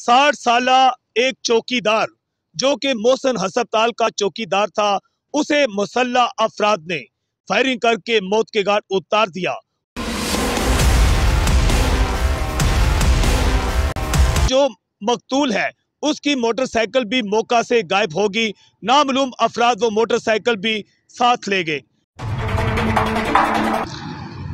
60 साला एक चौकीदार जो कि मोहसिन हस्पताल का चौकीदार था, उसे मुसल्लह अफराद ने फायरिंग करके मौत के घाट उतार दिया। जो मकतूल है उसकी मोटरसाइकिल भी मौका से गायब होगी। नामालूम अफराद वो मोटरसाइकिल भी साथ ले गए।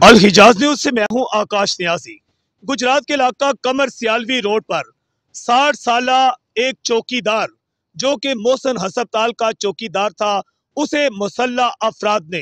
अल हिजाज न्यूज से मैं हूं आकाश नियाजी। गुजरात के इलाका कमर सियालवी रोड पर 60 साला एक चौकीदार जो कि मोहसिन हस्पताल का चौकीदार था, उसे मुसल्लह अफराद ने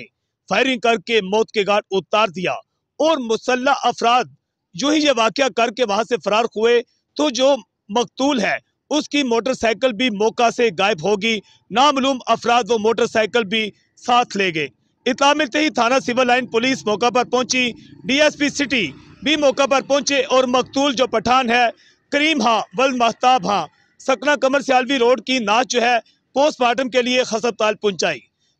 फायरिंग करके मौत के घाट उतार दिया। और मुसल्लह अफराद जो ही ये वाकया करके वहां से फरार हुए तो जो मकतूल है उसकी मोटरसाइकिल भी मौका से गायब होगी। नामालूम अफराद वो मोटरसाइकिल भी साथ ले गए। इत्तला मिलते ही थाना सिविल लाइन पुलिस मौका पर पहुंची। डीएसपी सिटी भी मौका पर पहुंचे और मकतूल जो पठान है करीम हाँ वल महताब हाँ सकना कमर सियालवी रोड की नाच जो है पोस्टमार्टम के लिए अस्पताल पहुंचाई।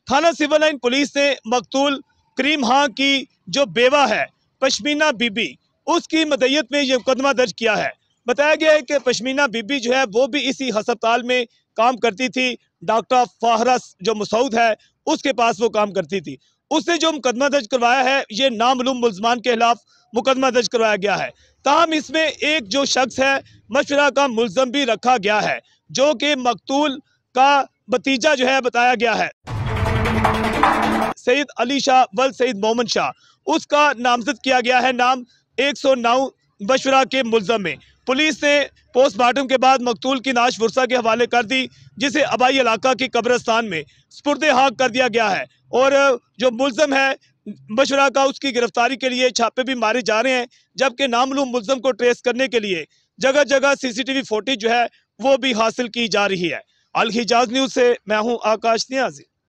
थाना सिविल लाइन पुलिस ने मकतूल करीम हाँ की जो बेवा है पश्मीना बीबी, उसकी मदयत में यह मुकदमा दर्ज किया है। बताया गया है कि पश्मीना बीबी जो है वो भी इसी अस्पताल में काम करती थी। डॉक्टर फाहरस जो मसूद है उसके पास वो काम करती थी। उसने जो मुकदमा दर्ज करवाया है ये नामालूम मुल्ज़मान के खिलाफ मुकदमा दर्ज करवाया गया है। ताहम इसमें एक जो शख्स है मशवरा का मुल्ज़म भी रखा गया है जो कि मकतूल का भतीजा जो है बताया गया है सईद अली शाह वल सईद मोहम्मद शाह, उसका नामजद किया गया है नाम 109 मशवरा के मुल्ज़म में। पुलिस ने पोस्टमार्टम के बाद मकतूल की नाश वर्षा के हवाले कर दी, जिसे आबाई इलाका की कब्रिस्तान में सुपुर्दे हाक कर दिया गया है। और जो मुल्ज़म है मशवरा का उसकी गिरफ्तारी के लिए छापे भी मारे जा रहे हैं, जबकि नामालूम मुल्ज़म को ट्रेस करने के लिए जगह जगह सीसीटीवी फुटेज जो है वो भी हासिल की जा रही है। अल हिजाज न्यूज़ से मैं हूँ आकाश नियाजी।